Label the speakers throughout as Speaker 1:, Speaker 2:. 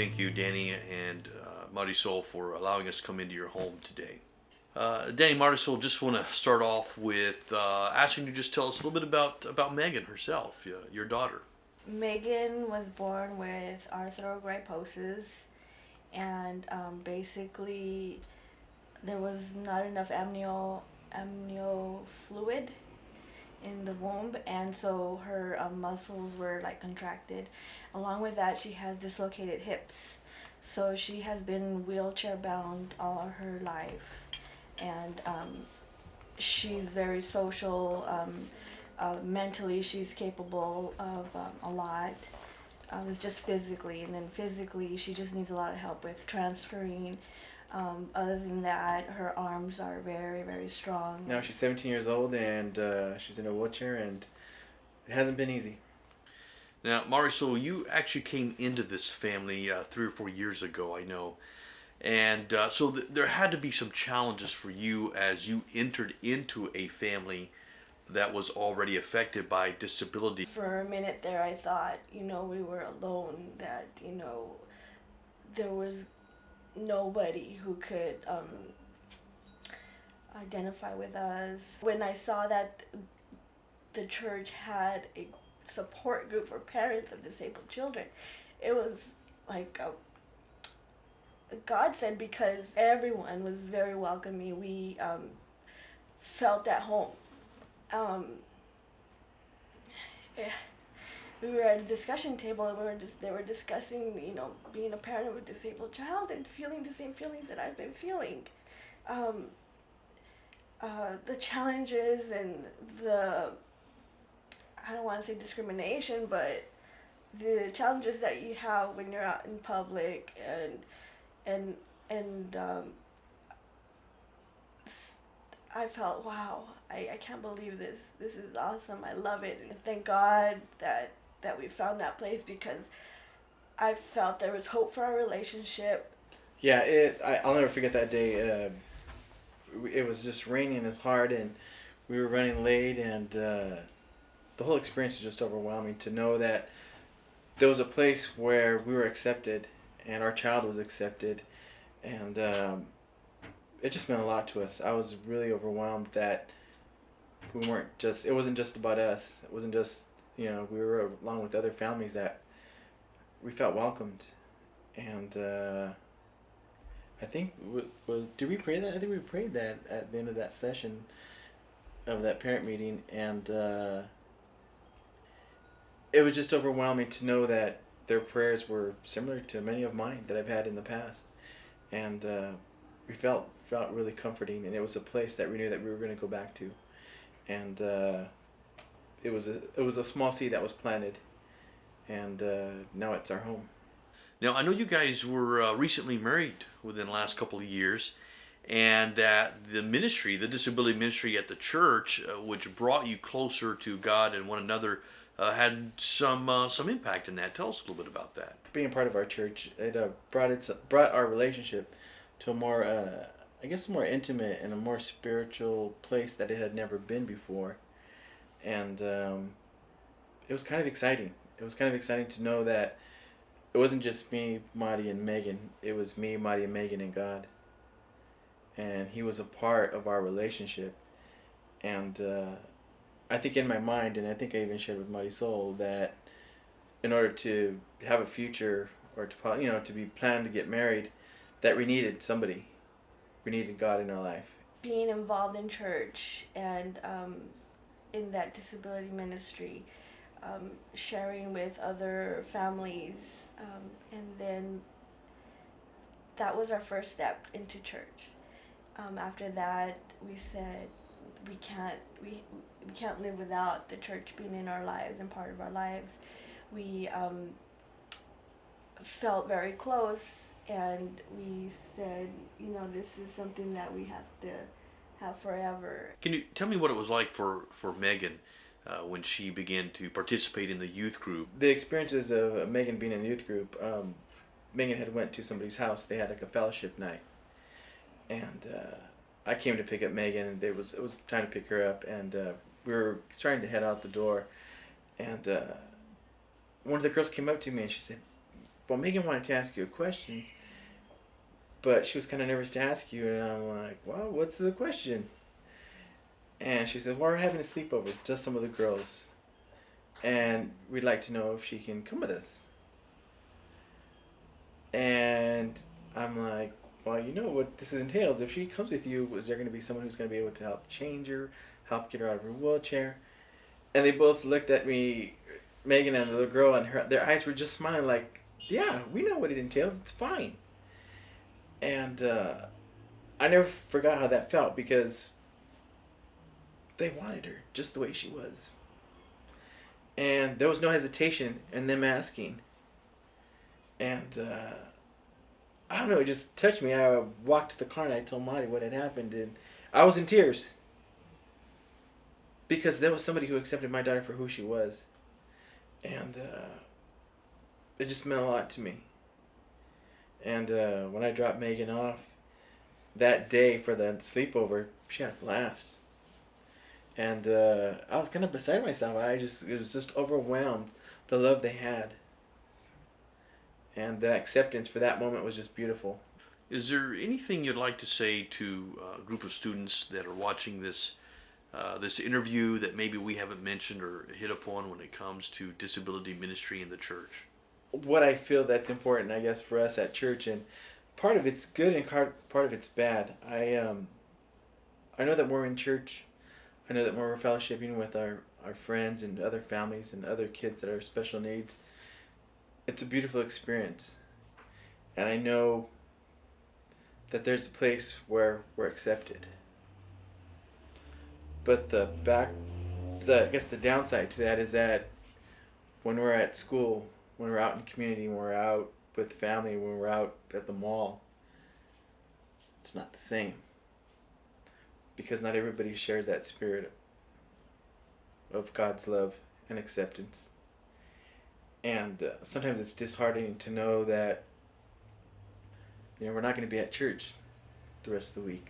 Speaker 1: thank you, Danny and Marisol, for allowing us to come into your home today. Danny, Marisol, just want to start off with asking you just tell us a little bit about Meghan herself, your daughter.
Speaker 2: Megan was born with arthrogryposis, and basically there was not enough amnio fluid in the womb, and so her muscles were like contracted. Along with that, she has dislocated hips, so she has been wheelchair bound all her life, and she's very social. Mentally, she's capable of a lot. It's just physically, and then physically, she just needs a lot of help with transferring. Other than that, her arms are very, very strong.
Speaker 3: Now she's 17 years old and she's in a wheelchair, and it hasn't been easy.
Speaker 1: Now, Marisol, you actually came into this family 3 or 4 years ago, I know. And so there had to be some challenges for you as you entered into a family that was already affected by disability.
Speaker 2: For a minute there, I thought, we were alone, that, there was nobody who could identify with us. When I saw that the church had a support group for parents of disabled children, it was like a godsend, because everyone was very welcoming. We felt at home. Yeah. We were at a discussion table, and they were discussing, being a parent of a disabled child and feeling the same feelings that I've been feeling. The challenges and I don't want to say discrimination, but the challenges that you have when you're out in public, and I felt, wow, I can't believe this. This is awesome. I love it. And thank God that we found that place, because I felt there was hope for our relationship.
Speaker 3: Yeah, I'll never forget that day. It was just raining as hard, and we were running late, and the whole experience was just overwhelming to know that there was a place where we were accepted and our child was accepted, and it just meant a lot to us. I was really overwhelmed that it wasn't just about us. It wasn't just, we were along with other families that we felt welcomed. And I think, did we pray that? I think we prayed that at the end of that session of that parent meeting, and it was just overwhelming to know that their prayers were similar to many of mine that I've had in the past. And we felt really comforting, and it was a place that we knew that we were going to go back to. And it was a small seed that was planted, and now it's our home.
Speaker 1: Now, I know you guys were recently married within the last couple of years, and that the ministry, the disability ministry at the church, which brought you closer to God and one another, had some impact in that. Tell us a little bit about that.
Speaker 3: Being part of our church, it brought our relationship to a more, more intimate and a more spiritual place that it had never been before, and it was kind of exciting. It was kind of exciting to know that it wasn't just me, Marty, and Megan. It was me, Marty, and Megan, and God, and He was a part of our relationship. And I think in my mind, and I think I even shared with Marisol, that in order to have a future, or to be planned to get married, that we needed somebody. We needed God in our life.
Speaker 2: Being involved in church and in that disability ministry, sharing with other families, and then that was our first step into church. After that, we said we can't live without the church being in our lives and part of our lives. We felt very close, and we said, this is something that we have to have forever.
Speaker 1: Can you tell me what it was like for Meghan when she began to participate in the youth group?
Speaker 3: The experiences of Megan being in the youth group, Megan had went to somebody's house. They had like a fellowship night, and I came to pick up Megan, and it was time to pick her up, and we were starting to head out the door, and one of the girls came up to me and she said, well, Megan wanted to ask you a question, but she was kind of nervous to ask you. And I'm like, well, what's the question? And she said, well, we're having a sleepover, just some of the girls. And we'd like to know if she can come with us. And I'm like, well, you know what this entails. If she comes with you, is there going to be someone who's going to be able to help change her, help get her out of her wheelchair? And they both looked at me, Megan and the little girl, and their eyes were just smiling like, yeah, we know what it entails. It's fine. And I never forgot how that felt because they wanted her just the way she was. And there was no hesitation in them asking. And I don't know, it just touched me. I walked to the car and I told Marty what had happened, and I was in tears. Because there was somebody who accepted my daughter for who she was. And it just meant a lot to me. And when I dropped Megan off that day for the sleepover, she had a blast. And I was kind of beside myself. It was just overwhelmed, the love they had. And the acceptance for that moment was just beautiful.
Speaker 1: Is there anything you'd like to say to a group of students that are watching this interview that maybe we haven't mentioned or hit upon when it comes to disability ministry in the church?
Speaker 3: What I feel that's important, I guess, for us at church, and part of it's good and part of it's bad. I know that we're in church. I know that when we're fellowshipping with our friends and other families and other kids that are special needs, it's a beautiful experience. And I know that there's a place where we're accepted. But the downside to that is that when we're at school, when we're out in the community, when we're out with family, when we're out at the mall, it's not the same. Because not everybody shares that spirit of God's love and acceptance. And sometimes it's disheartening to know that we're not going to be at church the rest of the week.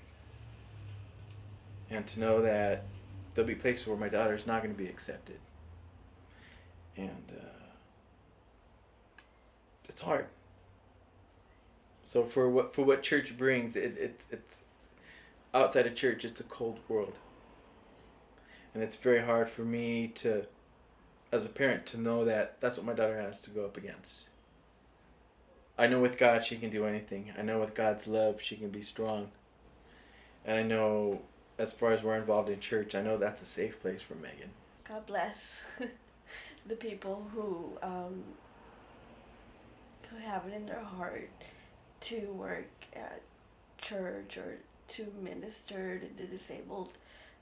Speaker 3: And to know that there'll be places where my daughter's not going to be accepted. And it's hard. So for what church brings, it's outside of church, it's a cold world. And it's very hard for me to, as a parent, to know that that's what my daughter has to go up against. I know with God she can do anything. I know with God's love she can be strong. And I know as far as we're involved in church, I know that's a safe place for Megan.
Speaker 2: God bless the people who have it in their heart to work at church or to minister to the disabled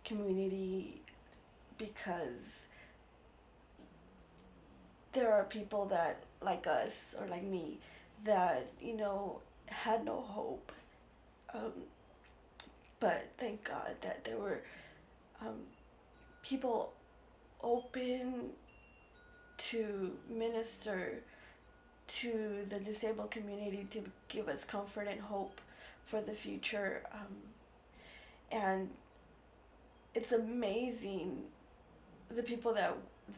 Speaker 2: community, because there are people that, like us or like me, that had no hope, but thank God that there were people open to minister to the disabled community, to give us comfort and hope for the future. And it's amazing the people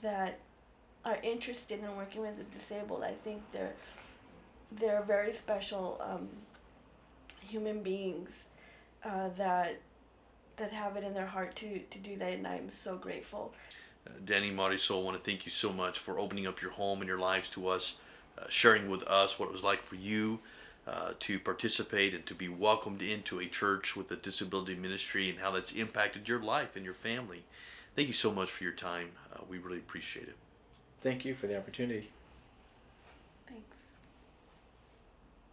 Speaker 2: that are interested in working with the disabled. I think they're very special human beings that have it in their heart to do that, and I'm so grateful.
Speaker 1: Danny, Marisol, I want to thank you so much for opening up your home and your lives to us, sharing with us what it was like for you to participate and to be welcomed into a church with a disability ministry and how that's impacted your life and your family. Thank you so much for your time. We really appreciate it.
Speaker 3: Thank you for the opportunity.
Speaker 2: Thanks.